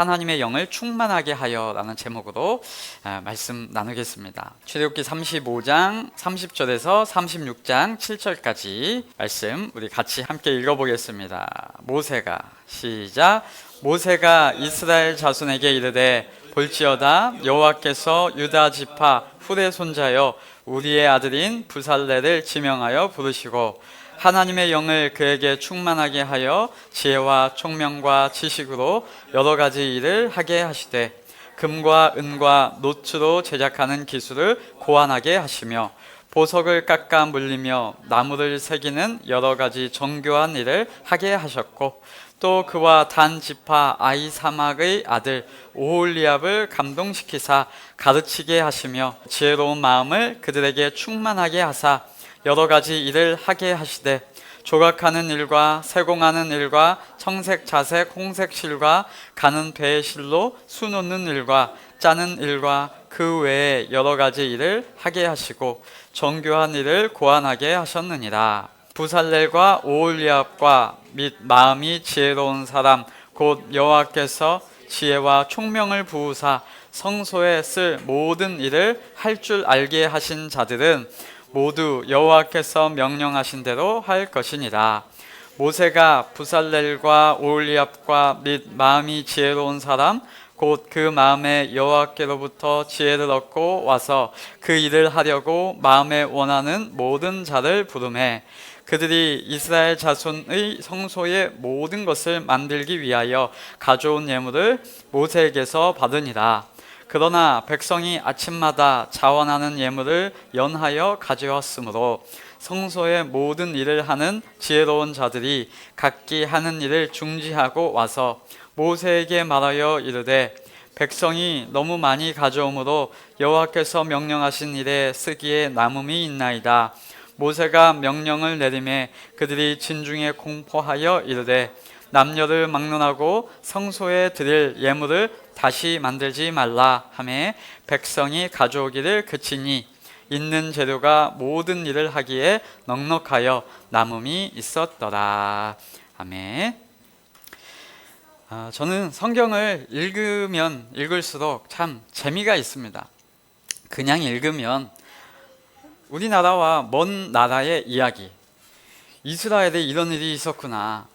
하나님의 영을 충만하게 하여 라는 제목으로 말씀 나누겠습니다. 출애굽기 35장 30절에서 36장 7절까지 말씀 우리 같이 함께 읽어보겠습니다. 모세가 시작. 모세가 이스라엘 자손에게 이르되 볼지어다 여호와께서 유다 지파 훌의 손자여 우리의 아들인 부살레를 지명하여 부르시고 하나님의 영을 그에게 충만하게 하여 지혜와 총명과 지식으로 여러 가지 일을 하게 하시되 금과 은과 노추로 제작하는 기술을 고안하게 하시며 보석을 깎아 물리며 나무를 새기는 여러 가지 정교한 일을 하게 하셨고 또 그와 단 지파 아히사막의 아들 오홀리압을 감동시키사 가르치게 하시며 지혜로운 마음을 그들에게 충만하게 하사 여러 가지 일을 하게 하시되 조각하는 일과 세공하는 일과 청색, 자색, 홍색 실과 가는 배의 실로 수 놓는 일과 짜는 일과 그 외에 여러 가지 일을 하게 하시고 정교한 일을 고안하게 하셨느니라. 부살렐과 오홀리압과 및 마음이 지혜로운 사람 곧 여호와께서 지혜와 총명을 부으사 성소에 쓸 모든 일을 할 줄 알게 하신 자들은 모두 여호와께서 명령하신 대로 할 것이니라. 모세가 부살렐과 오홀리압과 및 마음이 지혜로운 사람 곧 그 마음에 여호와께로부터 지혜를 얻고 와서 그 일을 하려고 마음에 원하는 모든 자를 부르매 그들이 이스라엘 자손의 성소의 모든 것을 만들기 위하여 가져온 예물을 모세에게서 받으니라. 그러나 백성이 아침마다 자원하는 예물을 연하여 가져왔으므로 성소의 모든 일을 하는 지혜로운 자들이 각기 하는 일을 중지하고 와서 모세에게 말하여 이르되 백성이 너무 많이 가져오므로 여호와께서 명령하신 일에 쓰기에 남음이 있나이다. 모세가 명령을 내리매 그들이 진중에 공포하여 이르되 남녀를 막론하고 성소에 드릴 예물을 다시 만들지 말라 하매 백성이 가져오기를 그치니 있는 재료가 모든 일을 하기에 넉넉하여 남음이 있었더라. 아멘. 저는 성경을 읽으면 읽을수록 참 재미가 있습니다. 그냥 읽으면 우리나라와 먼 나라의 이야기, 이스라엘에 이런 일이 있었구나,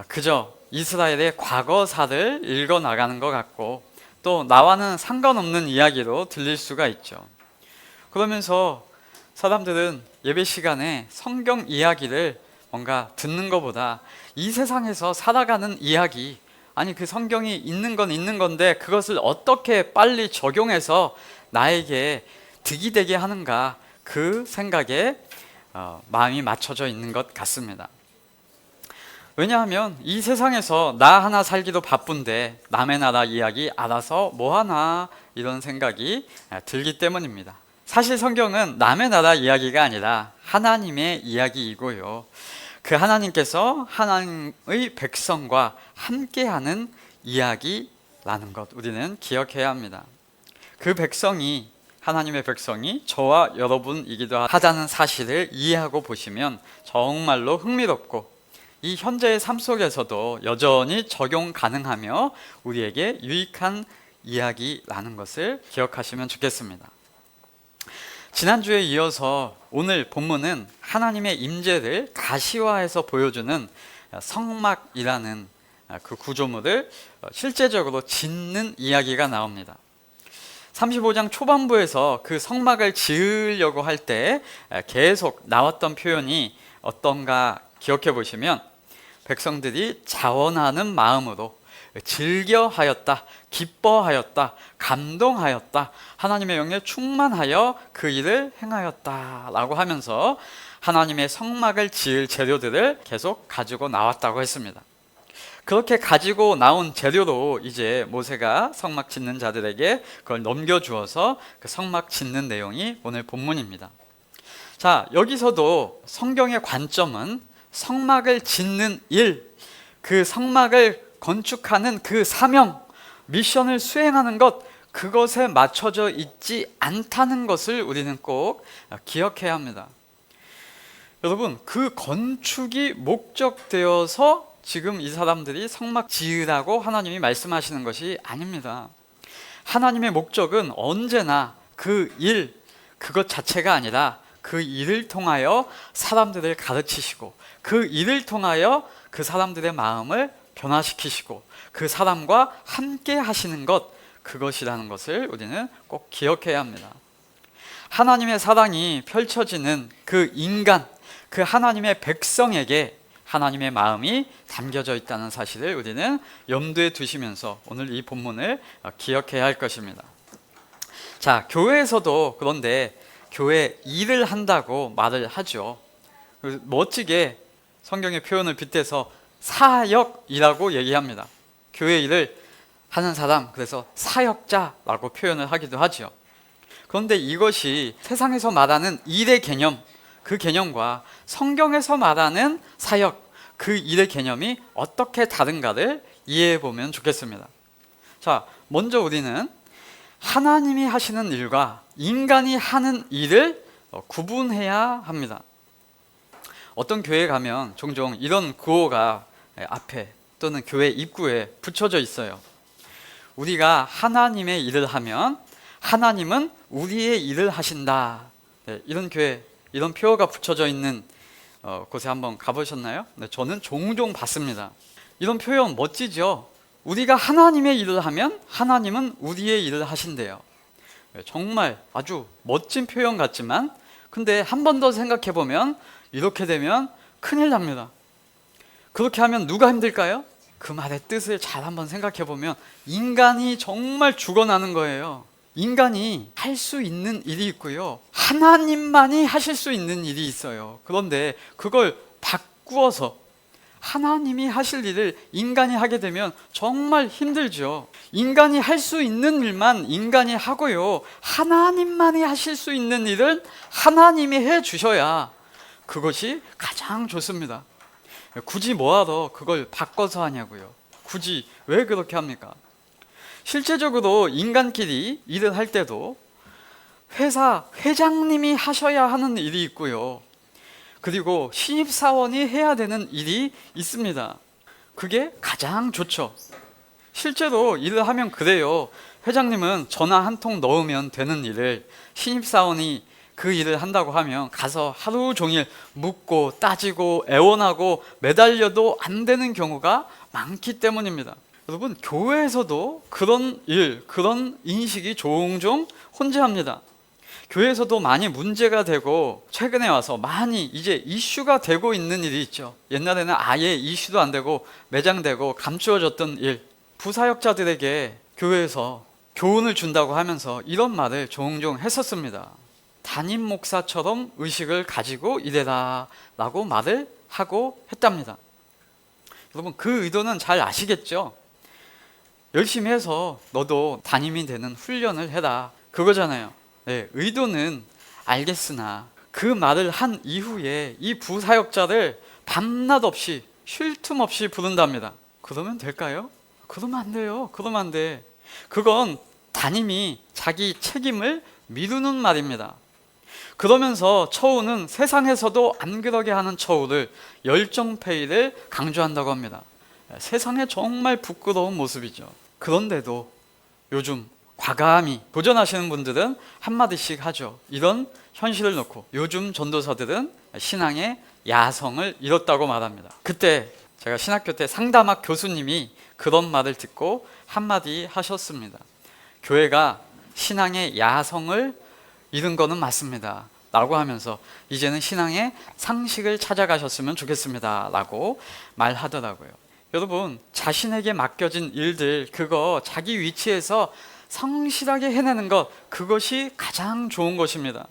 그저 이스라엘의 과거사를 읽어 나가는 것 같고 또 나와는 상관없는 이야기로 들릴 수가 있죠. 그러면서 사람들은 예배 시간에 성경 이야기를 뭔가 듣는 것보다 이 세상에서 살아가는 이야기, 아니 그 성경이 있는 건 있는 건데 그것을 어떻게 빨리 적용해서 나에게 득이 되게 하는가, 그 생각에 마음이 맞춰져 있는 것 같습니다. 왜냐하면 이 세상에서 나 하나 살기도 바쁜데 남의 나라 이야기 알아서 뭐하나 이런 생각이 들기 때문입니다. 사실 성경은 남의 나라 이야기가 아니라 하나님의 이야기이고요, 그 하나님께서 하나님의 백성과 함께하는 이야기라는 것 우리는 기억해야 합니다. 그 백성이, 하나님의 백성이 저와 여러분이기도 하다는 사실을 이해하고 보시면 정말로 흥미롭고 이 현재의 삶 속에서도 여전히 적용 가능하며 우리에게 유익한 이야기라는 것을 기억하시면 좋겠습니다. 지난주에 이어서 오늘 본문은 하나님의 임재를 가시화해서 보여주는 성막이라는 그 구조물을 실제적으로 짓는 이야기가 나옵니다. 35장 초반부에서 그 성막을 지으려고 할 때 계속 나왔던 표현이 어떤가 기억해 보시면 백성들이 자원하는 마음으로 즐겨하였다, 기뻐하였다, 감동하였다, 하나님의 영에 충만하여 그 일을 행하였다 라고 하면서 하나님의 성막을 지을 재료들을 계속 가지고 나왔다고 했습니다. 그렇게 가지고 나온 재료로 이제 모세가 성막 짓는 자들에게 그걸 넘겨주어서 그 성막 짓는 내용이 오늘 본문입니다. 자, 여기서도 성경의 관점은 성막을 짓는 일, 그 성막을 건축하는 그 사명, 미션을 수행하는 것, 그것에 맞춰져 있지 않다는 것을 우리는 꼭 기억해야 합니다. 여러분, 그 건축이 목적되어서 지금 이 사람들이 성막 지으라고 하나님이 말씀하시는 것이 아닙니다. 하나님의 목적은 언제나 그 일, 그것 자체가 아니라 그 일을 통하여 사람들을 가르치시고 그 일을 통하여 그 사람들의 마음을 변화시키시고 그 사람과 함께 하시는 것, 그것이라는 것을 우리는 꼭 기억해야 합니다. 하나님의 사랑이 펼쳐지는 그 인간, 그 하나님의 백성에게 하나님의 마음이 담겨져 있다는 사실을 우리는 염두에 두시면서 오늘 이 본문을 기억해야 할 것입니다. 자, 교회에서도 그런데 교회 일을 한다고 말을 하죠. 멋지게 성경의 표현을 빗대서 사역이라고 얘기합니다. 교회 일을 하는 사람, 그래서 사역자라고 표현을 하기도 하죠. 그런데 이것이 세상에서 말하는 일의 개념, 그 개념과 성경에서 말하는 사역, 그 일의 개념이 어떻게 다른가를 이해해 보면 좋겠습니다. 자, 먼저 우리는 하나님이 하시는 일과 인간이 하는 일을 구분해야 합니다. 어떤 교회에 가면 종종 이런 구호가 앞에 또는 교회 입구에 붙여져 있어요. 우리가 하나님의 일을 하면 하나님은 우리의 일을 하신다. 이런 교회, 이런 표어가 붙여져 있는 곳에 한번 가보셨나요? 저는 종종 봤습니다. 이런 표현 멋지죠? 우리가 하나님의 일을 하면 하나님은 우리의 일을 하신대요. 정말 아주 멋진 표현 같지만, 근데 한 번 더 생각해 보면 이렇게 되면 큰일 납니다. 그렇게 하면 누가 힘들까요? 그 말의 뜻을 잘 한번 생각해 보면 인간이 정말 죽어나는 거예요. 인간이 할 수 있는 일이 있고요, 하나님만이 하실 수 있는 일이 있어요. 그런데 그걸 바꾸어서 하나님이 하실 일을 인간이 하게 되면 정말 힘들죠. 인간이 할 수 있는 일만 인간이 하고요, 하나님만이 하실 수 있는 일은 하나님이 해 주셔야 그것이 가장 좋습니다. 굳이 뭐하러 그걸 바꿔서 하냐고요. 굳이 왜 그렇게 합니까? 실제적으로 인간끼리 일을 할 때도 회사 회장님이 하셔야 하는 일이 있고요, 그리고 신입사원이 해야 되는 일이 있습니다. 그게 가장 좋죠. 실제로 일을 하면 그래요. 회장님은 전화 한 통 넣으면 되는 일을 신입사원이 그 일을 한다고 하면 가서 하루 종일 묻고 따지고 애원하고 매달려도 안 되는 경우가 많기 때문입니다. 여러분, 교회에서도 그런 일, 그런 인식이 종종 혼재합니다. 교회에서도 많이 문제가 되고 최근에 와서 많이 이제 이슈가 되고 있는 일이 있죠. 옛날에는 아예 이슈도 안 되고 매장되고 감추어졌던 일, 부사역자들에게 교회에서 교훈을 준다고 하면서 이런 말을 종종 했었습니다. 담임 목사처럼 의식을 가지고 일해라 라고 말을 하고 했답니다. 여러분, 그 의도는 잘 아시겠죠? 열심히 해서 너도 담임이 되는 훈련을 해라, 그거잖아요. 네, 의도는 알겠으나 그 말을 한 이후에 이 부사역자를 밤낮 없이 쉴 틈 없이 부른답니다. 그러면 될까요? 그러면 안 돼요. 그러면 안 돼. 그건 담임이 자기 책임을 미루는 말입니다. 그러면서 처우는 세상에서도 안 그러게 하는 처우를, 열정페이를 강조한다고 합니다. 세상에 정말 부끄러운 모습이죠. 그런데도 요즘 과감히 도전하시는 분들은 한마디씩 하죠. 이런 현실을 놓고 요즘 전도사들은 신앙의 야성을 잃었다고 말합니다. 그때 제가 신학교 때 상담학 교수님이 그런 말을 듣고 한마디 하셨습니다. 교회가 신앙의 야성을 잃은 거는 맞습니다 라고 하면서 이제는 신앙의 상식을 찾아가셨으면 좋겠습니다 라고 말하더라고요. 여러분, 자신에게 맡겨진 일들, 그거 자기 위치에서 성실하게 해내는 것, 그것이 가장 좋은 것입니다.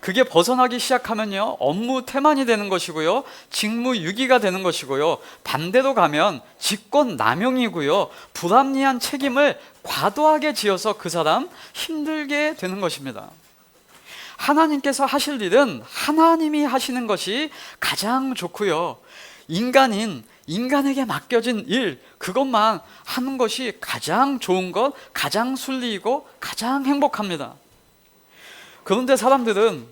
그게 벗어나기 시작하면요, 업무 태만이 되는 것이고요, 직무유기가 되는 것이고요, 반대로 가면 직권남용이고요, 불합리한 책임을 과도하게 지어서 그 사람 힘들게 되는 것입니다. 하나님께서 하실 일은 하나님이 하시는 것이 가장 좋고요, 인간에게 맡겨진 일, 그것만 하는 것이 가장 좋은 것, 가장 순리이고 가장 행복합니다. 그런데 사람들은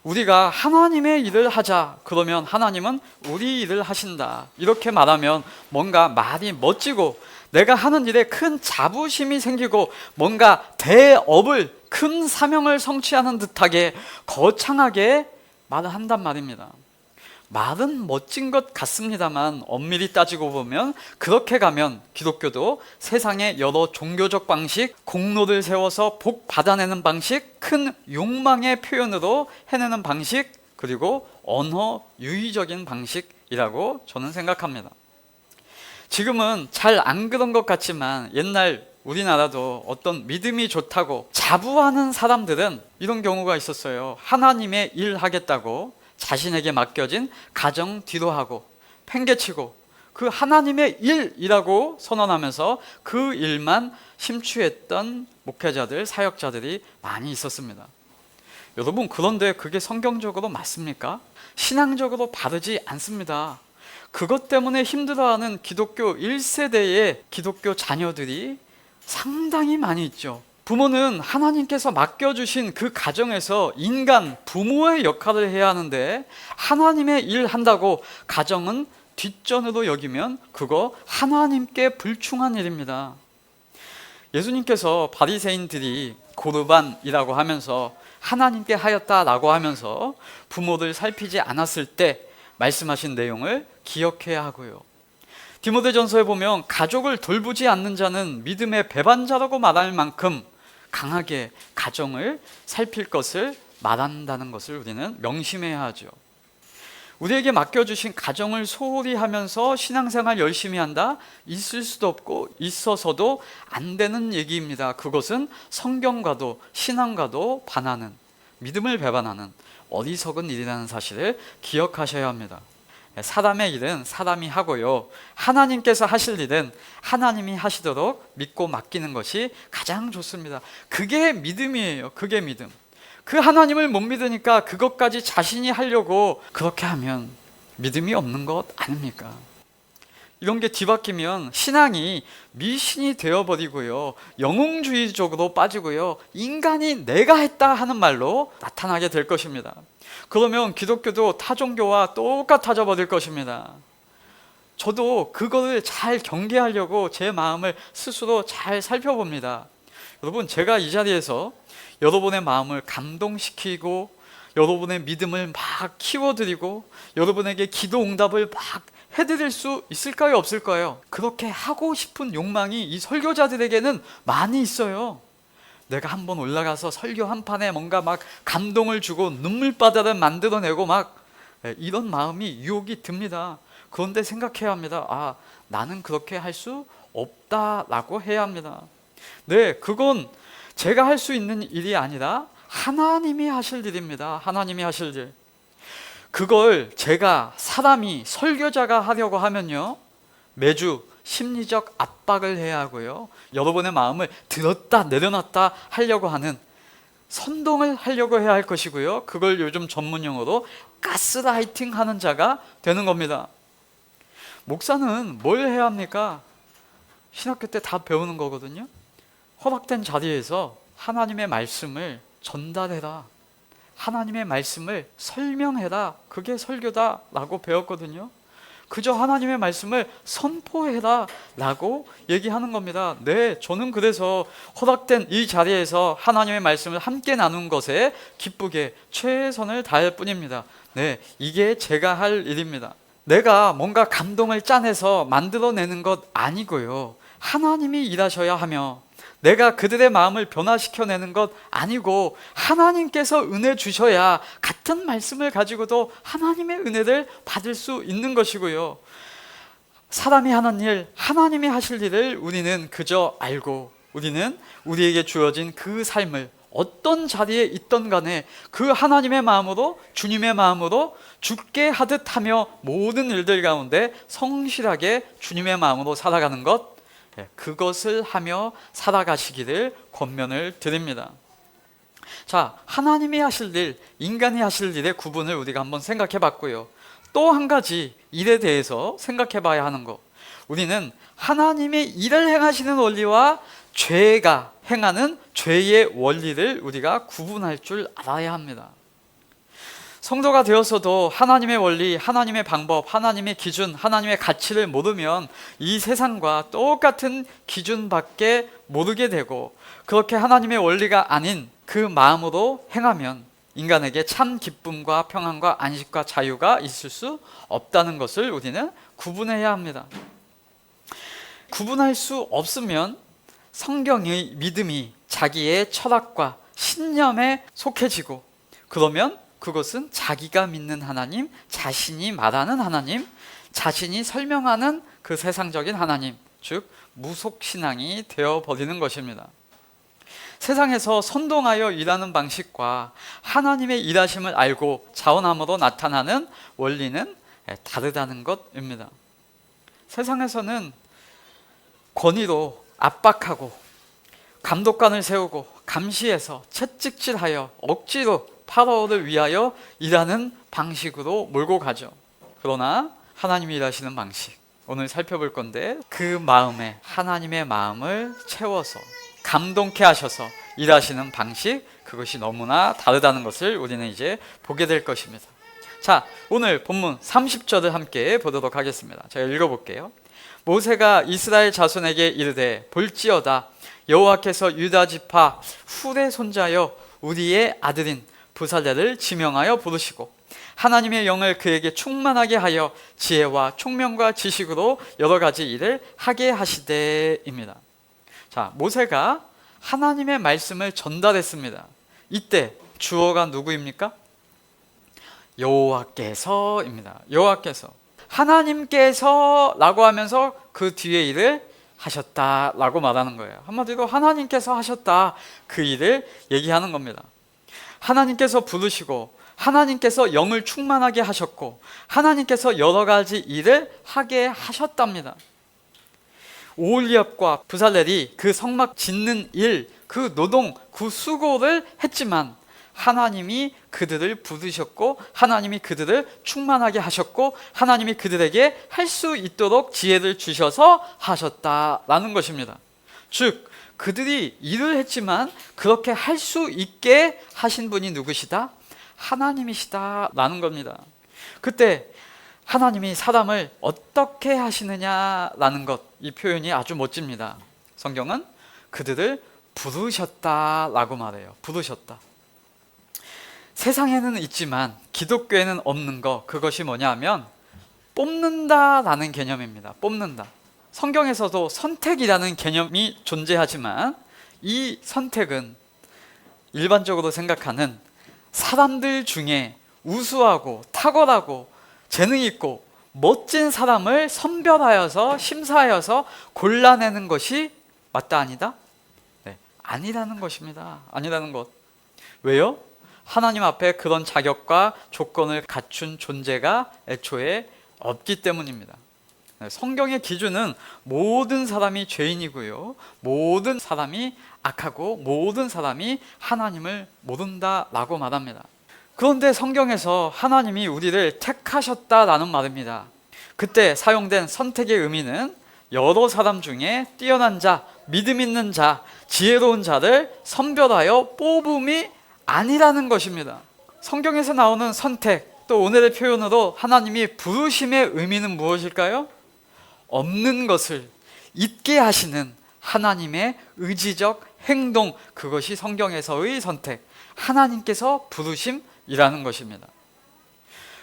우리가 하나님의 일을 하자 그러면 하나님은 우리 일을 하신다, 이렇게 말하면 뭔가 말이 멋지고 내가 하는 일에 큰 자부심이 생기고 뭔가 대업을, 큰 사명을 성취하는 듯하게 거창하게 말을 한단 말입니다. 말은 멋진 것 같습니다만 엄밀히 따지고 보면 그렇게 가면 기독교도 세상의 여러 종교적 방식, 공로를 세워서 복 받아내는 방식, 큰 욕망의 표현으로 해내는 방식, 그리고 언어 유의적인 방식이라고 저는 생각합니다. 지금은 잘 안 그런 것 같지만 옛날 우리나라도 어떤 믿음이 좋다고 자부하는 사람들은 이런 경우가 있었어요. 하나님의 일 하겠다고 자신에게 맡겨진 가정 뒤로 하고 팽개치고 그 하나님의 일이라고 선언하면서 그 일만 심취했던 목회자들, 사역자들이 많이 있었습니다. 여러분, 그런데 그게 성경적으로 맞습니까? 신앙적으로 바르지 않습니다. 그것 때문에 힘들어하는 기독교 1세대의 기독교 자녀들이 상당히 많이 있죠. 부모는 하나님께서 맡겨주신 그 가정에서 인간, 부모의 역할을 해야 하는데 하나님의 일 한다고 가정은 뒷전으로 여기면 그거 하나님께 불충한 일입니다. 예수님께서 바리새인들이 고르반이라고 하면서 하나님께 하였다라고 하면서 부모를 살피지 않았을 때 말씀하신 내용을 기억해야 하고요. 디모데전서에 보면 가족을 돌보지 않는 자는 믿음의 배반자라고 말할 만큼 강하게 가정을 살필 것을 말한다는 것을 우리는 명심해야 하죠. 우리에게 맡겨주신 가정을 소홀히 하면서 신앙생활 열심히 한다? 있을 수도 없고 있어서도 안 되는 얘기입니다. 그것은 성경과도 신앙과도 반하는, 믿음을 배반하는 어리석은 일이라는 사실을 기억하셔야 합니다. 사람의 일은 사람이 하고요, 하나님께서 하실 일은 하나님이 하시도록 믿고 맡기는 것이 가장 좋습니다. 그게 믿음이에요. 그게 믿음. 그 하나님을 못 믿으니까 그것까지 자신이 하려고 그렇게 하면 믿음이 없는 것 아닙니까? 이런 게 뒤바뀌면 신앙이 미신이 되어버리고요, 영웅주의적으로 빠지고요, 인간이 내가 했다 하는 말로 나타나게 될 것입니다. 그러면 기독교도 타종교와 똑같아져 버릴 것입니다. 저도 그거를 잘 경계하려고 제 마음을 스스로 잘 살펴봅니다. 여러분, 제가 이 자리에서 여러분의 마음을 감동시키고 여러분의 믿음을 막 키워드리고 여러분에게 기도 응답을 막 해드릴 수 있을까요, 없을까요? 그렇게 하고 싶은 욕망이 이 설교자들에게는 많이 있어요. 내가 한번 올라가서 설교 한 판에 뭔가 막 감동을 주고 눈물바다를 만들어내고 막 이런 마음이 유혹이 듭니다. 그런데 생각해야 합니다. 아, 나는 그렇게 할 수 없다라고 해야 합니다. 네, 그건 제가 할 수 있는 일이 아니라 하나님이 하실 일입니다. 하나님이 하실 일. 그걸 제가, 사람이, 설교자가 하려고 하면요, 매주 심리적 압박을 해야 하고요, 여러분의 마음을 들었다 내려놨다 하려고 하는, 선동을 하려고 해야 할 것이고요, 그걸 요즘 전문용어로 가스라이팅 하는 자가 되는 겁니다. 목사는 뭘 해야 합니까? 신학교 때 다 배우는 거거든요. 허락된 자리에서 하나님의 말씀을 전달해라, 하나님의 말씀을 설명해라, 그게 설교다 라고 배웠거든요. 그저 하나님의 말씀을 선포해라 라고 얘기하는 겁니다. 네, 저는 그래서 허락된 이 자리에서 하나님의 말씀을 함께 나눈 것에 기쁘게 최선을 다할 뿐입니다. 네, 이게 제가 할 일입니다. 내가 뭔가 감동을 짜내서 만들어내는 것 아니고요, 하나님이 일하셔야 하며 내가 그들의 마음을 변화시켜내는 것 아니고 하나님께서 은혜 주셔야 같은 말씀을 가지고도 하나님의 은혜를 받을 수 있는 것이고요, 사람이 하는 일, 하나님이 하실 일을 우리는 그저 알고 우리는 우리에게 주어진 그 삶을 어떤 자리에 있던 간에 그 하나님의 마음으로, 주님의 마음으로 죽게 하듯 하며 모든 일들 가운데 성실하게 주님의 마음으로 살아가는 것, 그것을 하며 살아가시기를 권면을 드립니다. 자, 하나님이 하실 일, 인간이 하실 일의 구분을 우리가 한번 생각해 봤고요. 또 한 가지 일에 대해서 생각해 봐야 하는 것, 우리는 하나님의 일을 행하시는 원리와 죄가 행하는 죄의 원리를 우리가 구분할 줄 알아야 합니다. 성도가 되어서도 하나님의 원리, 하나님의 방법, 하나님의 기준, 하나님의 가치를 모르면 이 세상과 똑같은 기준밖에 모르게 되고, 그렇게 하나님의 원리가 아닌 그 마음으로 행하면 인간에게 참 기쁨과 평안과 안식과 자유가 있을 수 없다는 것을 우리는 구분해야 합니다. 구분할 수 없으면 성경의 믿음이 자기의 철학과 신념에 속해지고, 그러면 그것은 자기가 믿는 하나님, 자신이 말하는 하나님, 자신이 설명하는 그 세상적인 하나님, 즉 무속신앙이 되어버리는 것입니다. 세상에서 선동하여 일하는 방식과 하나님의 일하심을 알고 자원함으로 나타나는 원리는 다르다는 것입니다. 세상에서는 권위로 압박하고 감독관을 세우고 감시해서 채찍질하여 억지로 파워를 위하여 일하는 방식으로 몰고 가죠. 그러나 하나님이 일하시는 방식, 오늘 살펴볼 건데, 그 마음에 하나님의 마음을 채워서 감동케 하셔서 일하시는 방식, 그것이 너무나 다르다는 것을 우리는 이제 보게 될 것입니다. 자, 오늘 본문 30절을 함께 보도록 하겠습니다. 제가 읽어볼게요. 모세가 이스라엘 자손에게 이르되, 볼지어다 여호와께서 유다 지파 훌의 손자여 우리의 아들인 부살레를 지명하여 부르시고 하나님의 영을 그에게 충만하게 하여 지혜와 총명과 지식으로 여러 가지 일을 하게 하시되입니다. 자, 모세가 하나님의 말씀을 전달했습니다. 이때 주어가 누구입니까? 여호와께서입니다. 여호와께서, 하나님께서 라고 하면서 그 뒤에 일을 하셨다라고 말하는 거예요. 한마디로 하나님께서 하셨다, 그 일을 얘기하는 겁니다. 하나님께서 부르시고 하나님께서 영을 충만하게 하셨고 하나님께서 여러 가지 일을 하게 하셨답니다. 오홀리압과 부살렐이 그 성막 짓는 일, 그 노동, 그 수고를 했지만 하나님이 그들을 부르셨고 하나님이 그들을 충만하게 하셨고 하나님이 그들에게 할 수 있도록 지혜를 주셔서 하셨다라는 것입니다. 즉 그들이 일을 했지만 그렇게 할 수 있게 하신 분이 누구시다? 하나님이시다라는 겁니다. 그때 하나님이 사람을 어떻게 하시느냐라는 것, 이 표현이 아주 멋집니다. 성경은 그들을 부르셨다라고 말해요. 부르셨다. 세상에는 있지만 기독교에는 없는 것, 그것이 뭐냐면 뽑는다라는 개념입니다. 뽑는다. 성경에서도 선택이라는 개념이 존재하지만 이 선택은 일반적으로 생각하는 사람들 중에 우수하고 탁월하고 재능 있고 멋진 사람을 선별하여서 심사하여서 골라내는 것이 맞다 아니다? 네, 아니라는 것입니다. 아니라는 것. 왜요? 하나님 앞에 그런 자격과 조건을 갖춘 존재가 애초에 없기 때문입니다. 성경의 기준은 모든 사람이 죄인이고요, 모든 사람이 악하고 모든 사람이 하나님을 모른다라고 말합니다. 그런데 성경에서 하나님이 우리를 택하셨다라는 말입니다. 그때 사용된 선택의 의미는 여러 사람 중에 뛰어난 자, 믿음 있는 자, 지혜로운 자를 선별하여 뽑음이 아니라는 것입니다. 성경에서 나오는 선택, 또 오늘의 표현으로 하나님이 부르심의 의미는 무엇일까요? 없는 것을 있게 하시는 하나님의 의지적 행동, 그것이 성경에서의 선택, 하나님께서 부르심이라는 것입니다.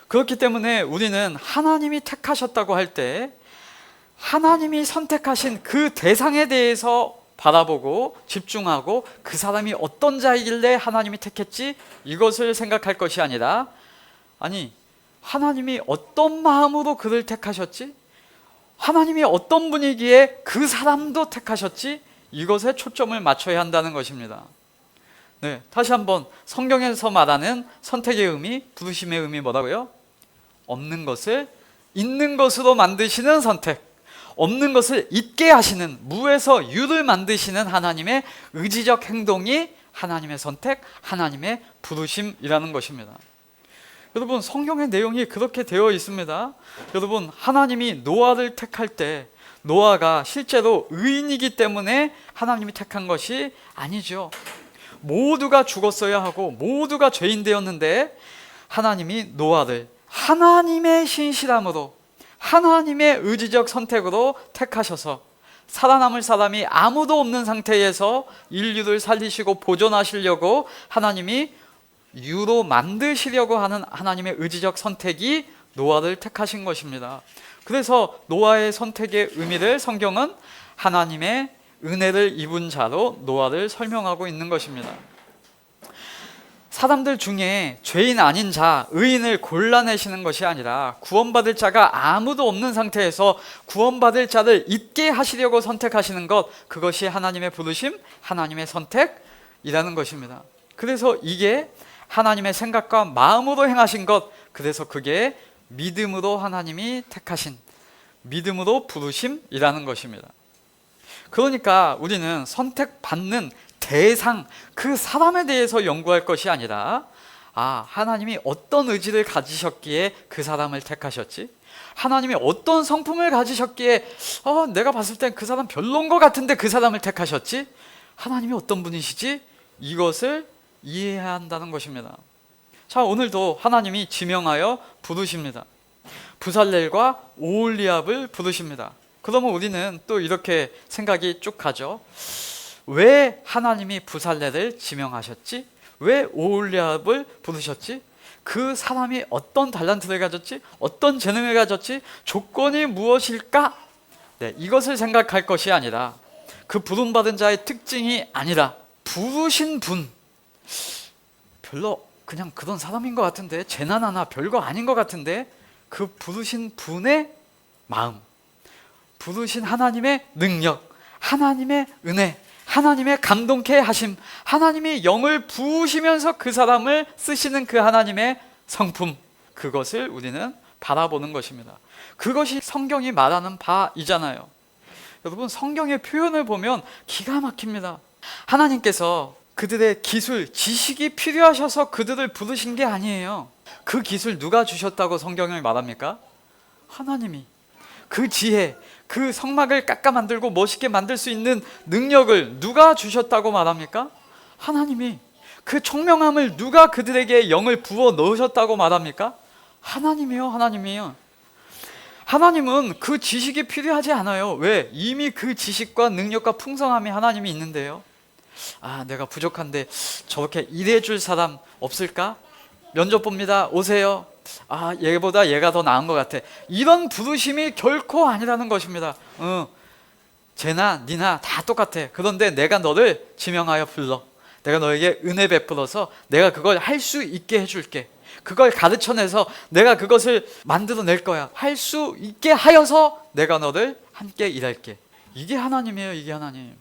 그렇기 때문에 우리는 하나님이 택하셨다고 할 때 하나님이 선택하신 그 대상에 대해서 바라보고 집중하고 그 사람이 어떤 자이길래 하나님이 택했지, 이것을 생각할 것이 아니라, 아니 하나님이 어떤 마음으로 그를 택하셨지, 하나님이 어떤 분이기에 그 사람도 택하셨지, 이것에 초점을 맞춰야 한다는 것입니다. 네, 다시 한번 성경에서 말하는 선택의 의미, 부르심의 의미 뭐라고요? 없는 것을 있는 것으로 만드시는 선택, 없는 것을 있게 하시는, 무에서 유를 만드시는 하나님의 의지적 행동이 하나님의 선택, 하나님의 부르심이라는 것입니다. 여러분, 성경의 내용이 그렇게 되어 있습니다. 여러분, 하나님이 노아를 택할 때 노아가 실제로 의인이기 때문에 하나님이 택한 것이 아니죠. 모두가 죽었어야 하고 모두가 죄인 되었는데 하나님이 노아를 하나님의 신실함으로, 하나님의 의지적 선택으로 택하셔서 살아남을 사람이 아무도 없는 상태에서 인류를 살리시고 보존하시려고 하나님이 유로 만드시려고 하는 하나님의 의지적 선택이 노아를 택하신 것입니다. 그래서 노아의 선택의 의미를 성경은 하나님의 은혜를 입은 자로 노아를 설명하고 있는 것입니다. 사람들 중에 죄인 아닌 자, 의인을 골라내시는 것이 아니라 구원받을 자가 아무도 없는 상태에서 구원받을 자를 있게 하시려고 선택하시는 것, 그것이 하나님의 부르심, 하나님의 선택이라는 것입니다. 그래서 이게 하나님의 생각과 마음으로 행하신 것, 그래서 그게 믿음으로 하나님이 택하신, 믿음으로 부르심이라는 것입니다. 그러니까 우리는 선택받는 대상, 그 사람에 대해서 연구할 것이 아니라, 하나님이 어떤 의지를 가지셨기에 그 사람을 택하셨지? 하나님이 어떤 성품을 가지셨기에 내가 봤을 땐 그 사람 별로인 것 같은데 그 사람을 택하셨지? 하나님이 어떤 분이시지? 이것을 이해해야 한다는 것입니다. 자, 오늘도 하나님이 지명하여 부르십니다. 부살렐과 오홀리압을 부르십니다. 그러면 우리는 또 이렇게 생각이 쭉 가죠. 왜 하나님이 부살렐을 지명하셨지? 왜 오홀리압을 부르셨지? 그 사람이 어떤 달란트를 가졌지? 어떤 재능을 가졌지? 조건이 무엇일까? 이것을 생각할 것이 아니라, 그 부름받은 자의 특징이 아니라, 부르신 분, 별로 그냥 그런 사람인 것 같은데, 재난 하나 별거 아닌 것 같은데, 그 부르신 분의 마음, 부르신 하나님의 능력, 하나님의 은혜, 하나님의 감동케 하심, 하나님이 영을 부으시면서 그 사람을 쓰시는 그 하나님의 성품, 그것을 우리는 바라보는 것입니다. 그것이 성경이 말하는 바이잖아요. 여러분, 성경의 표현을 보면 기가 막힙니다. 하나님께서 그들의 기술, 지식이 필요하셔서 그들을 부르신 게 아니에요. 그 기술 누가 주셨다고 성경이 말합니까? 하나님이. 그 지혜, 그 성막을 깎아 만들고 멋있게 만들 수 있는 능력을 누가 주셨다고 말합니까? 하나님이. 그 총명함을 누가 그들에게 영을 부어 넣으셨다고 말합니까? 하나님이요, 하나님이요. 하나님은 그 지식이 필요하지 않아요. 왜? 이미 그 지식과 능력과 풍성함이 하나님이 있는데요. 내가 부족한데 저렇게 일해줄 사람 없을까? 면접 봅니다. 오세요. 얘보다 얘가 더 나은 것 같아. 이런 부르심이 결코 아니라는 것입니다. 쟤나 니나 다 똑같아. 그런데 내가 너를 지명하여 불러. 내가 너에게 은혜 베풀어서 내가 그걸 할 수 있게 해줄게. 그걸 가르쳐내서 내가 그것을 만들어낼 거야. 할 수 있게 하여서 내가 너를 함께 일할게. 이게 하나님이에요. 이게 하나님.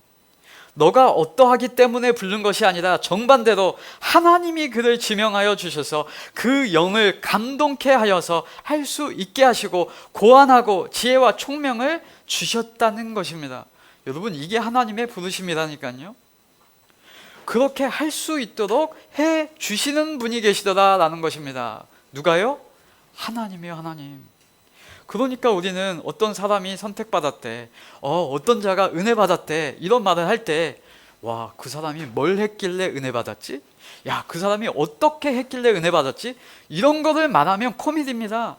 너가 어떠하기 때문에 부른 것이 아니라 정반대로 하나님이 그를 지명하여 주셔서 그 영을 감동케 하여서 할 수 있게 하시고 고안하고 지혜와 총명을 주셨다는 것입니다. 여러분, 이게 하나님의 부르심이라니까요. 그렇게 할 수 있도록 해 주시는 분이 계시더라라는 것입니다. 누가요? 하나님이요, 하나님. 그러니까 우리는 어떤 사람이 선택받았대, 어떤 자가 은혜 받았대, 이런 말을 할 때, 와, 그 사람이 뭘 했길래 은혜 받았지? 야, 그 사람이 어떻게 했길래 은혜 받았지? 이런 거를 말하면 코미디입니다.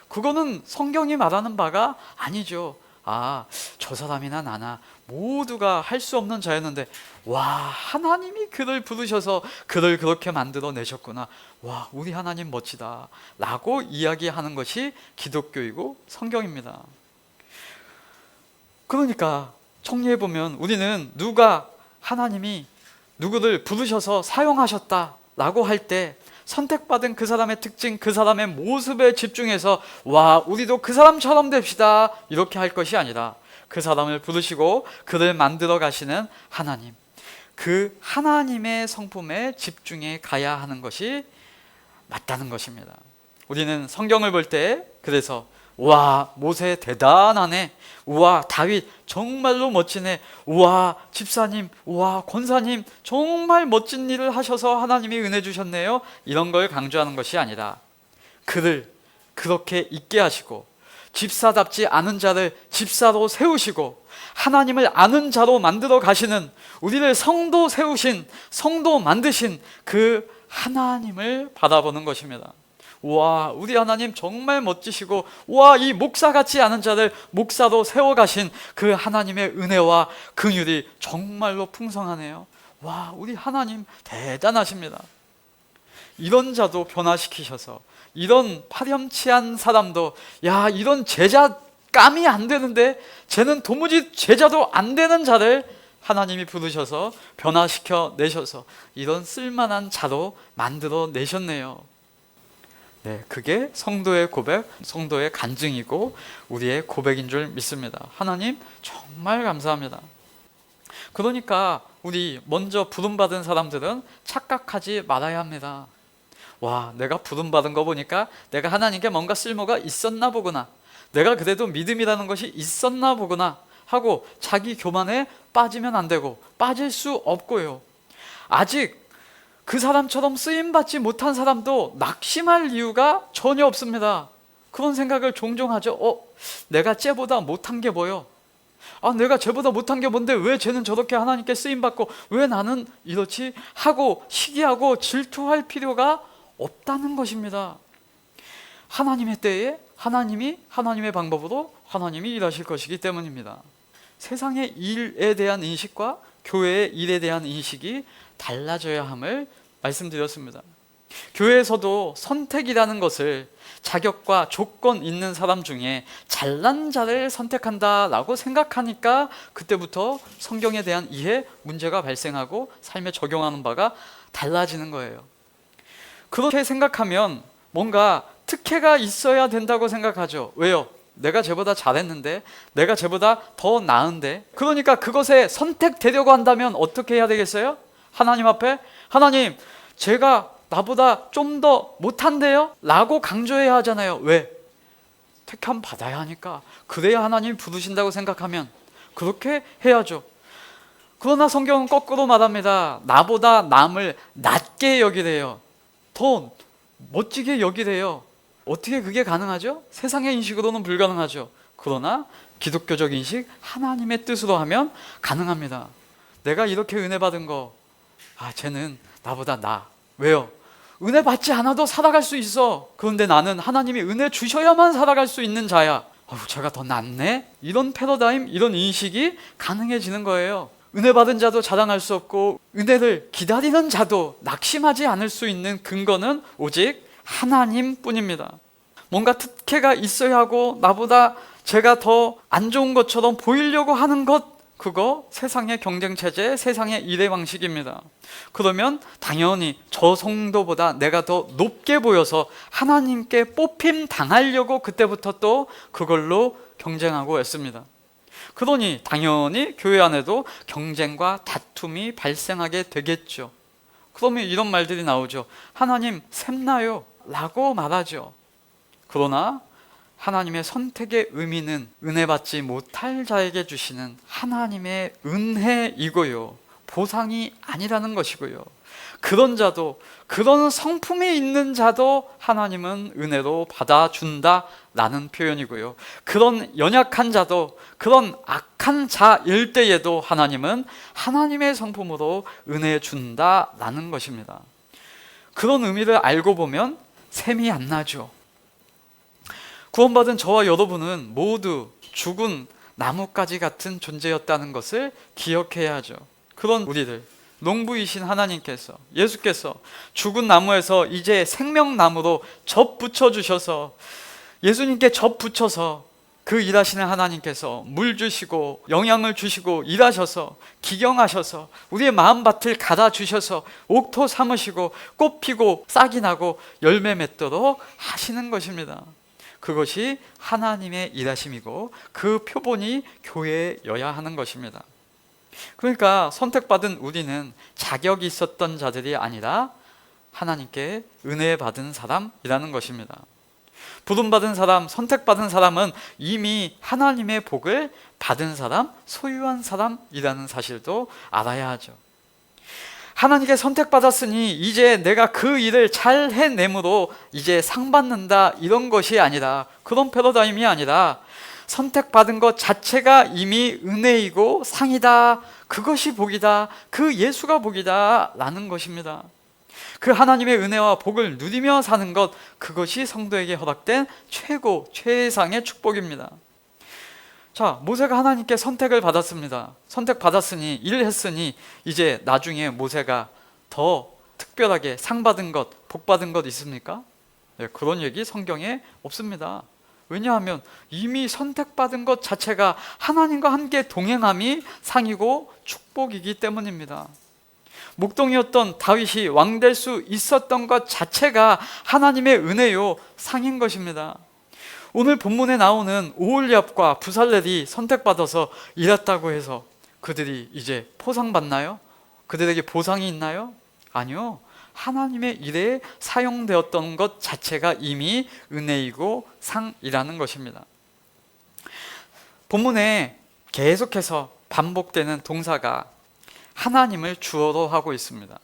그거는 성경이 말하는 바가 아니죠. 저 사람이나 나나 모두가 할 수 없는 자였는데, 와, 하나님이 그를 부르셔서 그를 그렇게 만들어 내셨구나. 와, 우리 하나님 멋지다 라고 이야기하는 것이 기독교이고 성경입니다. 그러니까 정리해보면 우리는 하나님이 누구를 부르셔서 사용하셨다 라고 할 때 선택받은 그 사람의 특징, 그 사람의 모습에 집중해서 와, 우리도 그 사람처럼 됩시다 이렇게 할 것이 아니라, 그 사람을 부르시고 그를 만들어 가시는 하나님, 그 하나님의 성품에 집중해 가야 하는 것이 맞다는 것입니다. 우리는 성경을 볼 때 그래서 와, 모세 대단하네, 우와, 다윗 정말로 멋지네, 우와, 집사님, 우와, 권사님 정말 멋진 일을 하셔서 하나님이 은혜 주셨네요, 이런 걸 강조하는 것이 아니라, 그를 그렇게 있게 하시고 집사답지 않은 자를 집사로 세우시고 하나님을 아는 자로 만들어 가시는, 우리를 성도 세우신, 성도 만드신 그 하나님을 바라보는 것입니다. 와, 우리 하나님 정말 멋지시고, 와, 이 목사 같지 않은 자들 목사로 세워가신 그 하나님의 은혜와 긍휼이 정말로 풍성하네요. 와, 우리 하나님 대단하십니다. 이런 자도 변화시키셔서, 이런 파렴치한 사람도, 야, 이런 제자감이 안 되는데, 쟤는 도무지 제자도 안 되는 자를 하나님이 부르셔서 변화시켜 내셔서 이런 쓸만한 자로 만들어 내셨네요. 네, 그게 성도의 고백, 성도의 간증이고 우리의 고백인 줄 믿습니다. 하나님 정말 감사합니다. 그러니까 우리 먼저 부름받은 사람들은 착각하지 말아야 합니다. 와, 내가 부름받은 거 보니까 내가 하나님께 뭔가 쓸모가 있었나 보구나, 내가 그래도 믿음이라는 것이 있었나 보구나 하고 자기 교만에 빠지면 안 되고, 빠질 수 없고요. 아직 그 사람처럼 쓰임받지 못한 사람도 낙심할 이유가 전혀 없습니다. 그런 생각을 종종 하죠. 내가 쟤보다 못한 게 뭐요? 내가 쟤보다 못한 게 뭔데 왜 쟤는 저렇게 하나님께 쓰임받고 왜 나는 이렇지? 하고 시기하고 질투할 필요가 없다는 것입니다. 하나님의 때에 하나님이 하나님의 방법으로 하나님이 일하실 것이기 때문입니다. 세상의 일에 대한 인식과 교회의 일에 대한 인식이 달라져야 함을 말씀드렸습니다. 교회에서도 선택이라는 것을 자격과 조건 있는 사람 중에 잘난 자를 선택한다라고 생각하니까 그때부터 성경에 대한 이해 문제가 발생하고 삶에 적용하는 바가 달라지는 거예요. 그렇게 생각하면 뭔가 특혜가 있어야 된다고 생각하죠. 왜요? 내가 쟤보다 잘했는데, 내가 쟤보다 더 나은데. 그러니까 그것에 선택되려고 한다면 어떻게 해야 되겠어요? 하나님 앞에, 하나님 제가 나보다 좀 더 못한데요? 라고 강조해야 하잖아요. 왜? 택함 받아야 하니까. 그래야 하나님이 부르신다고 생각하면 그렇게 해야죠. 그러나 성경은 거꾸로 말합니다. 나보다 남을 낮게 여기래요. 더 멋지게 여기래요. 어떻게 그게 가능하죠? 세상의 인식으로는 불가능하죠. 그러나 기독교적 인식, 하나님의 뜻으로 하면 가능합니다. 내가 이렇게 은혜 받은 거, 쟤는 나보다 나. 왜요? 은혜 받지 않아도 살아갈 수 있어. 그런데 나는 하나님이 은혜 주셔야만 살아갈 수 있는 자야. 제가 더 낫네? 이런 패러다임, 이런 인식이 가능해지는 거예요. 은혜 받은 자도 자랑할 수 없고 은혜를 기다리는 자도 낙심하지 않을 수 있는 근거는 오직 하나님뿐입니다. 뭔가 특혜가 있어야 하고 나보다 제가 더 안 좋은 것처럼 보이려고 하는 것, 그거 세상의 경쟁체제, 세상의 일의 방식입니다. 그러면 당연히 저 성도보다 내가 더 높게 보여서 하나님께 뽑힘 당하려고 그때부터 또 그걸로 경쟁하고 애씁니다. 그러니 당연히 교회 안에도 경쟁과 다툼이 발생하게 되겠죠. 그러면 이런 말들이 나오죠. 하나님 샘나요? 라고 말하죠. 그러나 하나님의 선택의 의미는 은혜 받지 못할 자에게 주시는 하나님의 은혜이고요, 보상이 아니라는 것이고요. 그런 자도, 그런 성품이 있는 자도 하나님은 은혜로 받아준다라는 표현이고요. 그런 연약한 자도, 그런 악한 자일 때에도 하나님은 하나님의 성품으로 은혜 준다라는 것입니다. 그런 의미를 알고 보면 셈이 안 나죠. 구원받은 저와 여러분은 모두 죽은 나뭇가지 같은 존재였다는 것을 기억해야 하죠. 그런 우리들, 농부이신 하나님께서, 예수께서 죽은 나무에서 이제 생명나무로 접 붙여주셔서, 예수님께 접 붙여서 그 일하시는 하나님께서 물 주시고 영양을 주시고 일하셔서 기경하셔서 우리의 마음밭을 갈아주셔서 옥토 삼으시고 꽃 피고 싹이 나고 열매 맺도록 하시는 것입니다. 그것이 하나님의 일하심이고 그 표본이 교회여야 하는 것입니다. 그러니까 선택받은 우리는 자격이 있었던 자들이 아니라 하나님께 은혜 받은 사람이라는 것입니다. 부름받은 사람, 선택받은 사람은 이미 하나님의 복을 받은 사람, 소유한 사람이라는 사실도 알아야 하죠. 하나님께 선택받았으니 이제 내가 그 일을 잘 해내므로 이제 상 받는다, 이런 것이 아니라, 그런 패러다임이 아니라 선택받은 것 자체가 이미 은혜이고 상이다, 그것이 복이다, 그 예수가 복이다 라는 것입니다. 그 하나님의 은혜와 복을 누리며 사는 것, 그것이 성도에게 허락된 최상의 축복입니다. 자, 모세가 하나님께 선택을 받았습니다. 선택받았으니, 일을 했으니 이제 나중에 모세가 더 특별하게 상 받은 것, 복 받은 것 있습니까? 네, 그런 얘기 성경에 없습니다. 왜냐하면 이미 선택받은 것 자체가 하나님과 함께 동행함이 상이고 축복이기 때문입니다. 목동이었던 다윗이 왕 될 수 있었던 것 자체가 하나님의 은혜요, 상인 것입니다. 오늘 본문에 나오는 오홀리압과 부살렐이 선택받아서 일했다고 해서 그들이 이제 포상받나요? 그들에게 보상이 있나요? 아니요. 하나님의 일에 사용되었던 것 자체가 이미 은혜이고 상이라는 것입니다. 본문에 계속해서 반복되는 동사가 하나님을 주어로 하고 있습니다.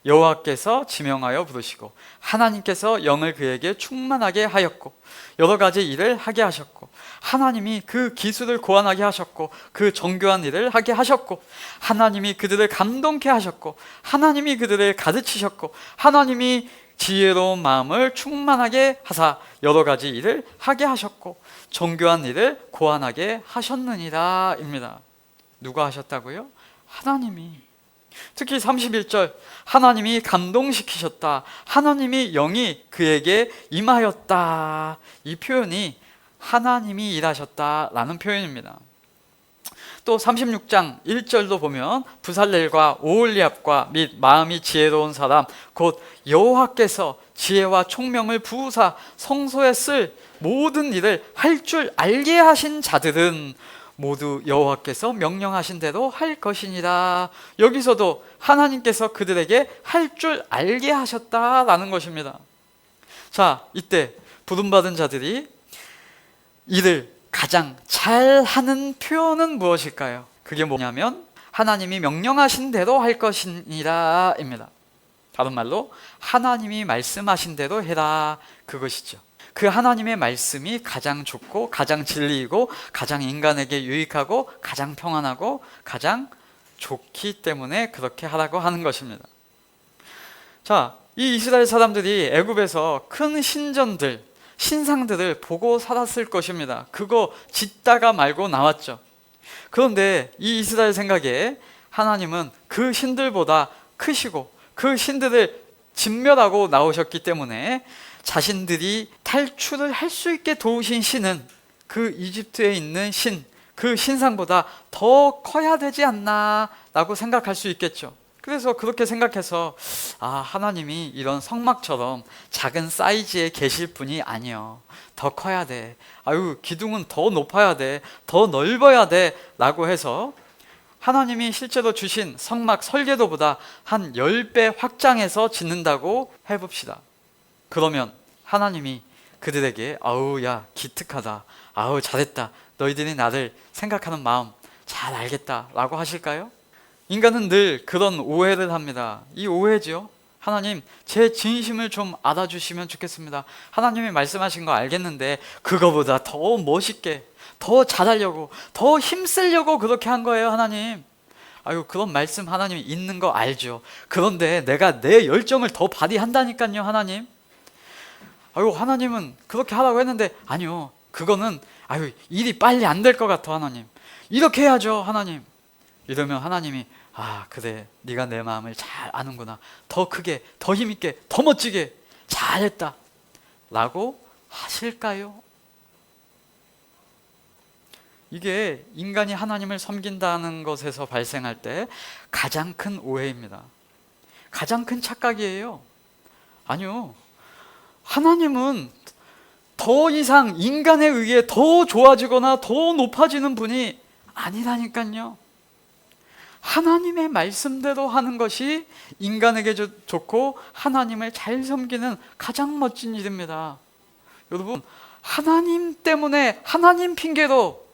여호와께서 지명하여 부르시고 하나님께서 영을 그에게 충만하게 하였고 여러 가지 일을 하게 하셨고 하나님이 그 기술을 고안하게 하셨고 그 정교한 일을 하게 하셨고 하나님이 그들을 감동케 하셨고 하나님이 그들을 가르치셨고 하나님이 지혜로운 마음을 충만하게 하사 여러 가지 일을 하게 하셨고 정교한 일을 고안하게 하셨느니라 입니다. 누가 하셨다고요? 하나님이. 특히 31절 하나님이 감동시키셨다, 하나님이 영이 그에게 임하였다, 이 표현이 하나님이 일하셨다라는 표현입니다. 또 36장 1절도 보면 부살렐과 오홀리압과 및 마음이 지혜로운 사람 곧 여호와께서 지혜와 총명을 부으사 성소에 쓸 모든 일을 할 줄 알게 하신 자들은 모두 여호와께서 명령하신 대로 할 것이니라. 여기서도 하나님께서 그들에게 할 줄 알게 하셨다라는 것입니다. 자, 이때 부름받은 자들이 일을 가장 잘하는 표현은 무엇일까요? 그게 뭐냐면 하나님이 명령하신 대로 할 것이니라 입니다. 다른 말로 하나님이 말씀하신 대로 해라, 그것이죠. 그 하나님의 말씀이 가장 좋고 가장 진리이고 가장 인간에게 유익하고 가장 평안하고 가장 좋기 때문에 그렇게 하라고 하는 것입니다. 자, 이 이스라엘 사람들이 애굽에서 큰 신전들, 신상들을 보고 살았을 것입니다. 그거 짓다가 말고 나왔죠. 그런데 이 이스라엘 생각에 하나님은 그 신들보다 크시고 그 신들을 진멸하고 나오셨기 때문에 자신들이 탈출을 할 수 있게 도우신 신은 그 이집트에 있는 신, 그 신상보다 더 커야 되지 않나 라고 생각할 수 있겠죠. 그래서 그렇게 생각해서 하나님이 이런 성막처럼 작은 사이즈에 계실 분이 아니요, 더 커야 돼, 기둥은 더 높아야 돼, 더 넓어야 돼 라고 해서 하나님이 실제로 주신 성막 설계도보다 한 10배 확장해서 짓는다고 해봅시다. 그러면 하나님이 그들에게 야 기특하다, 잘했다, 너희들이 나를 생각하는 마음 잘 알겠다 라고 하실까요? 인간은 늘 그런 오해를 합니다. 이 오해죠. 하나님, 제 진심을 좀 알아주시면 좋겠습니다. 하나님이 말씀하신 거 알겠는데 그거보다 더 멋있게, 더 잘하려고, 더 힘쓰려고 그렇게 한 거예요. 하나님, 그런 말씀 하나님이 있는 거 알죠. 그런데 내가 내 열정을 더 발휘한다니까요. 하나님, 하나님은 그렇게 하라고 했는데 아니요, 그거는 일이 빨리 안 될 것 같아. 하나님, 이렇게 해야죠. 하나님. 이러면 하나님이 그래, 네가 내 마음을 잘 아는구나, 더 크게, 더 힘있게, 더 멋지게, 잘했다 라고 하실까요? 이게 인간이 하나님을 섬긴다는 것에서 발생할 때 가장 큰 오해입니다. 가장 큰 착각이에요. 아니요, 하나님은 더 이상 인간에 의해 더 좋아지거나 더 높아지는 분이 아니라니까요. 하나님의 말씀대로 하는 것이 인간에게 좋고 하나님을 잘 섬기는 가장 멋진 일입니다. 여러분, 하나님 때문에, 하나님 핑계로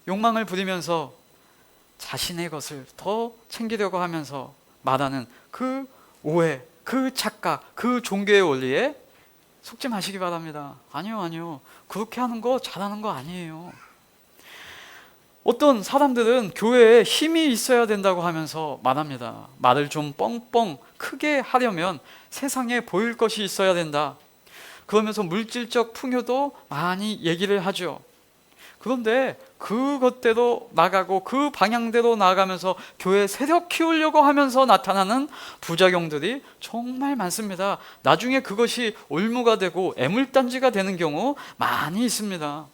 욕망을 부리면서 자신의 것을 더 챙기려고 하면서 말하는 그 오해, 그 착각, 그 종교의 원리에 속지 마시기 바랍니다. 아니요, 그렇게 하는 거 잘하는 거 아니에요. 어떤 사람들은 교회에 힘이 있어야 된다고 하면서 말합니다. 말을 좀 뻥뻥 크게 하려면 세상에 보일 것이 있어야 된다. 그러면서 물질적 풍요도 많이 얘기를 하죠. 그런데 그것대로 나가고 그 방향대로 나가면서 교회 세력 키우려고 하면서 나타나는 부작용들이 정말 많습니다. 나중에 그것이 올무가 되고 애물단지가 되는 경우 많이 있습니다.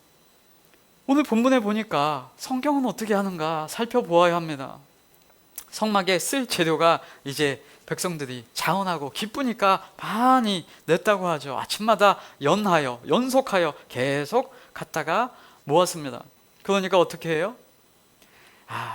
오늘 본문에 보니까 성경은 어떻게 하는가 살펴보아야 합니다. 성막에 쓸 재료가 이제 백성들이 자원하고 기쁘니까 많이 냈다고 하죠. 아침마다 연속하여 계속 갖다가 모았습니다. 그러니까 어떻게 해요?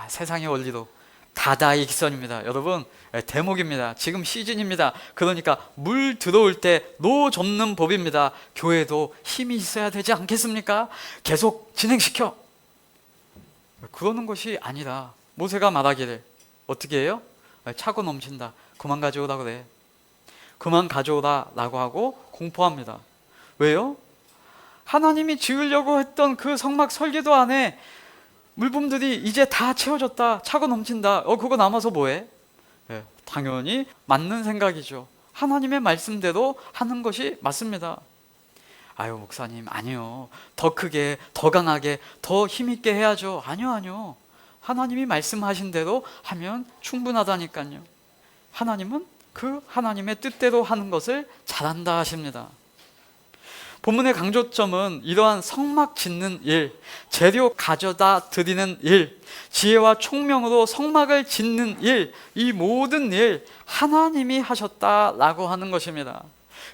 세상의 원리도 다다익선입니다. 여러분, 대목입니다. 지금 시즌입니다. 그러니까 물 들어올 때 노 접는 법입니다. 교회도 힘이 있어야 되지 않겠습니까? 계속 진행시켜. 그러는 것이 아니라 모세가 말하기를 어떻게 해요? 차고 넘친다. 그만 가져오라 그래. 그만 가져오라 라고 하고 공포합니다. 왜요? 하나님이 지으려고 했던 그 성막 설계도 안에 물품들이 이제 다 채워졌다. 차고 넘친다. 그거 남아서 뭐해? 당연히 맞는 생각이죠. 하나님의 말씀대로 하는 것이 맞습니다. 목사님, 아니요. 더 크게, 더 강하게, 더 힘있게 해야죠. 아니요. 하나님이 말씀하신 대로 하면 충분하다니까요. 하나님은 그 하나님의 뜻대로 하는 것을 잘한다 하십니다. 본문의 강조점은 이러한 성막 짓는 일, 재료 가져다 드리는 일, 지혜와 총명으로 성막을 짓는 일, 이 모든 일 하나님이 하셨다라고 하는 것입니다.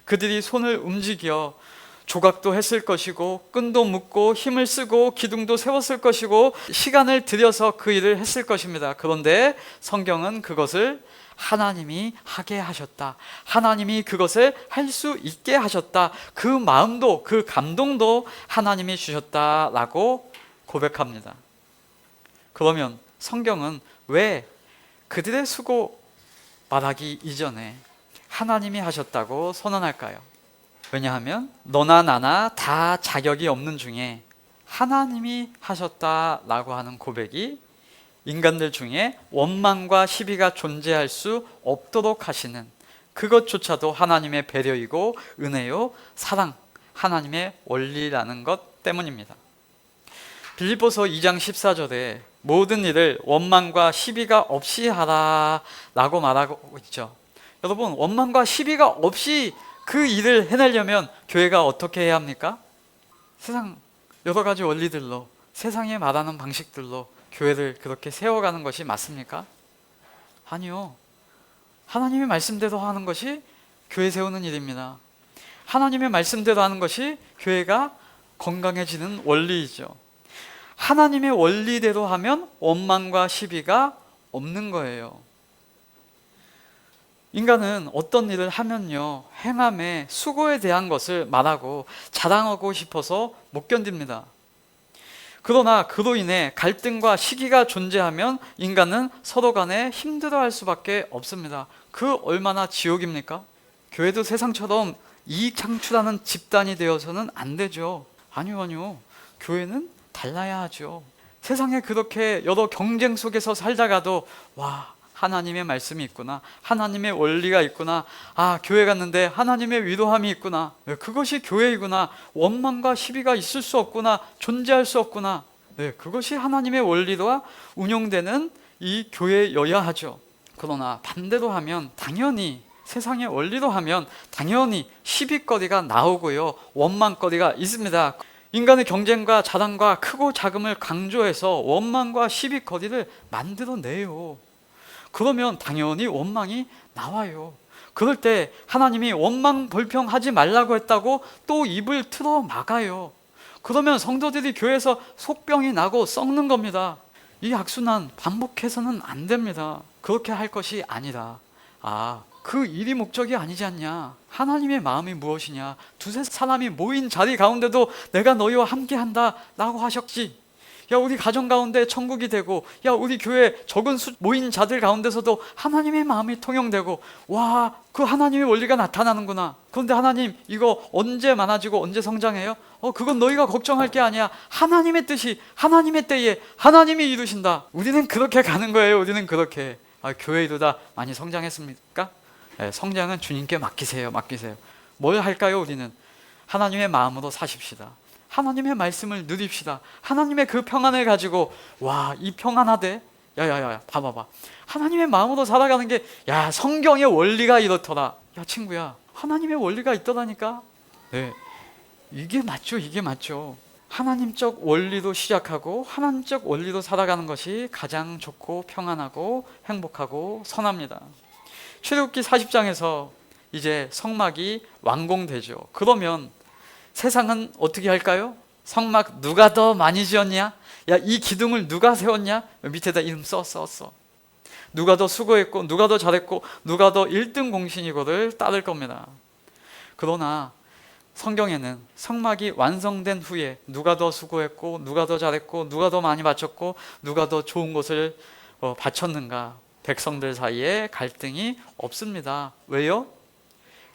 그들이 손을 움직여 조각도 했을 것이고 끈도 묶고 힘을 쓰고 기둥도 세웠을 것이고 시간을 들여서 그 일을 했을 것입니다. 그런데 성경은 그것을 하나님이 하게 하셨다. 하나님이 그것을 할 수 있게 하셨다. 그 마음도 그 감동도 하나님이 주셨다라고 고백합니다. 그러면 성경은 왜 그들의 수고 말하기 이전에 하나님이 하셨다고 선언할까요? 왜냐하면 너나 나나 다 자격이 없는 중에 하나님이 하셨다라고 하는 고백이 인간들 중에 원망과 시비가 존재할 수 없도록 하시는 그것조차도 하나님의 배려이고 은혜요 사랑, 하나님의 원리라는 것 때문입니다. 빌립보서 2장 14절에 모든 일을 원망과 시비가 없이 하라 라고 말하고 있죠. 여러분, 원망과 시비가 없이 그 일을 해내려면 교회가 어떻게 해야 합니까? 세상 여러 가지 원리들로, 세상에 말하는 방식들로 교회를 그렇게 세워가는 것이 맞습니까? 아니요. 하나님의 말씀대로 하는 것이 교회 세우는 일입니다. 하나님의 말씀대로 하는 것이 교회가 건강해지는 원리이죠. 하나님의 원리대로 하면 원망과 시비가 없는 거예요. 인간은 어떤 일을 하면요, 행함의 수고에 대한 것을 말하고 자랑하고 싶어서 못 견딥니다. 그러나 그로 인해 갈등과 시기가 존재하면 인간은 서로 간에 힘들어할 수밖에 없습니다. 그 얼마나 지옥입니까? 교회도 세상처럼 이익 창출하는 집단이 되어서는 안 되죠. 아니요. 교회는 달라야 하죠. 세상에 그렇게 여러 경쟁 속에서 살다가도 하나님의 말씀이 있구나, 하나님의 원리가 있구나, 교회 갔는데 하나님의 위로함이 있구나, 그것이 교회이구나, 원망과 시비가 있을 수 없구나, 존재할 수 없구나, 그것이 하나님의 원리와 운영되는 이 교회여야 하죠. 그러나 반대로 하면 당연히, 세상의 원리로 하면 당연히 시비거리가 나오고요, 원망거리가 있습니다. 인간의 경쟁과 자랑과 크고 작음을 강조해서 원망과 시비거리를 만들어내요. 그러면 당연히 원망이 나와요. 그럴 때 하나님이 원망 불평하지 말라고 했다고 또 입을 틀어 막아요. 그러면 성도들이 교회에서 속병이 나고 썩는 겁니다. 이 악순환 반복해서는 안 됩니다. 그렇게 할 것이 아니라 그 일이 목적이 아니지 않냐, 하나님의 마음이 무엇이냐, 두세 사람이 모인 자리 가운데도 내가 너희와 함께 한다 라고 하셨지, 야, 우리 가정 가운데 천국이 되고, 야, 우리 교회 적은 수 모인 자들 가운데서도 하나님의 마음이 통용되고, 와, 그 하나님의 원리가 나타나는구나. 그런데 하나님, 이거 언제 많아지고 언제 성장해요? 그건 너희가 걱정할 게 아니야. 하나님의 뜻이 하나님의 때에 하나님이 이루신다. 우리는 그렇게 가는 거예요. 우리는 그렇게. 교회도 다 많이 성장했습니까? 네, 성장은 주님께 맡기세요. 뭘 할까요? 우리는 하나님의 마음으로 사십시다. 하나님의 말씀을 누립시다. 하나님의 그 평안을 가지고, 와, 이 평안하대. 야야야, 봐봐봐. 하나님의 마음으로 살아가는 게, 야, 성경의 원리가 이렇더라. 야, 친구야, 하나님의 원리가 있더라니까. 네, 이게 맞죠. 하나님적 원리로 시작하고 하나님적 원리로 살아가는 것이 가장 좋고 평안하고 행복하고 선합니다. 출애굽기 40장에서 이제 성막이 완공되죠. 그러면 세상은 어떻게 할까요? 성막 누가 더 많이 지었냐? 야, 이 기둥을 누가 세웠냐? 밑에다 이름 써. 누가 더 수고했고, 누가 더 잘했고, 누가 더 1등 공신이고를 따를 겁니다. 그러나 성경에는 성막이 완성된 후에 누가 더 수고했고, 누가 더 잘했고, 누가 더 많이 바쳤고, 누가 더 좋은 것을 바쳤는가, 백성들 사이에 갈등이 없습니다. 왜요?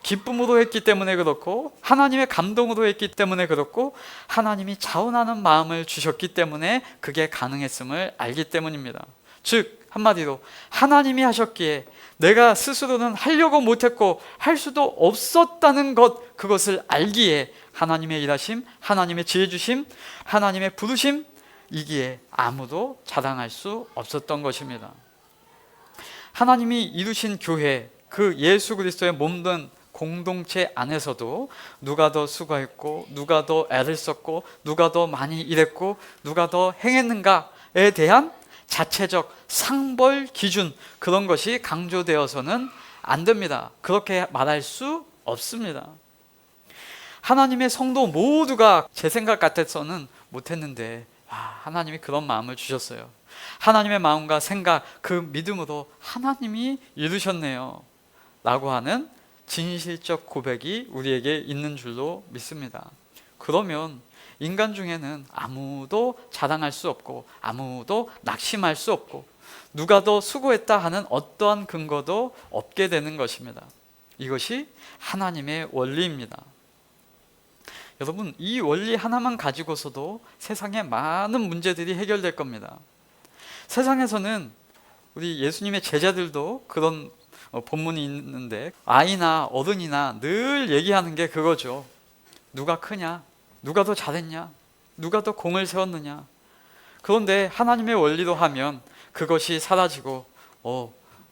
기쁨으로 했기 때문에 그렇고, 하나님의 감동으로 했기 때문에 그렇고, 하나님이 자원하는 마음을 주셨기 때문에 그게 가능했음을 알기 때문입니다. 즉 한마디로 하나님이 하셨기에 내가 스스로는 하려고 못했고 할 수도 없었다는 것, 그것을 알기에 하나님의 일하심, 하나님의 지혜 주심, 하나님의 부르심, 이기에 아무도 자랑할 수 없었던 것입니다. 하나님이 이루신 교회, 그 예수 그리스도의 몸된 공동체 안에서도 누가 더 수고했고, 누가 더 애를 썼고, 누가 더 많이 일했고, 누가 더 행했는가에 대한 자체적 상벌 기준, 그런 것이 강조되어서는 안 됩니다. 그렇게 말할 수 없습니다. 하나님의 성도 모두가 제 생각 같아서는 못했는데, 하나님이 그런 마음을 주셨어요. 하나님의 마음과 생각, 그 믿음으로 하나님이 이루셨네요 라고 하는 진실적 고백이 우리에게 있는 줄로 믿습니다. 그러면 인간 중에는 아무도 자랑할 수 없고, 아무도 낙심할 수 없고, 누가 더 수고했다 하는 어떠한 근거도 없게 되는 것입니다. 이것이 하나님의 원리입니다. 여러분, 이 원리 하나만 가지고서도 세상의 많은 문제들이 해결될 겁니다. 세상에서는 우리 예수님의 제자들도 그런 본문이 있는데, 아이나 어른이나 늘 얘기하는 게 그거죠. 누가 크냐? 누가 더 잘했냐? 누가 더 공을 세웠느냐? 그런데 하나님의 원리로 하면 그것이 사라지고,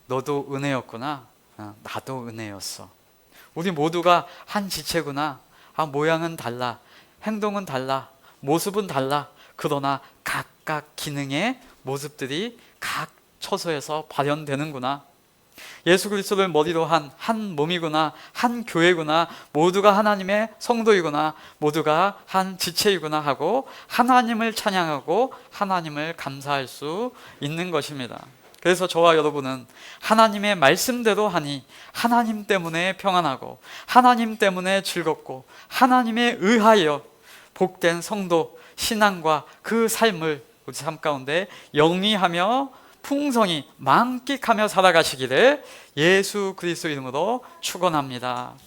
너도 은혜였구나. 나도 은혜였어. 우리 모두가 한 지체구나. 모양은 달라, 행동은 달라, 모습은 달라. 그러나 각각 기능의 모습들이 각 처소에서 발현되는구나. 예수 그리스도를 머리로 한 몸이구나, 한 교회구나, 모두가 하나님의 성도이구나, 모두가 한 지체이구나 하고 하나님을 찬양하고 하나님을 감사할 수 있는 것입니다. 그래서 저와 여러분은 하나님의 말씀대로 하니 하나님 때문에 평안하고, 하나님 때문에 즐겁고, 하나님에 의하여 복된 성도 신앙과 그 삶을 우리 삶 가운데 영위하며 풍성히 만끽하며 살아가시기를 예수 그리스도 이름으로 축원합니다.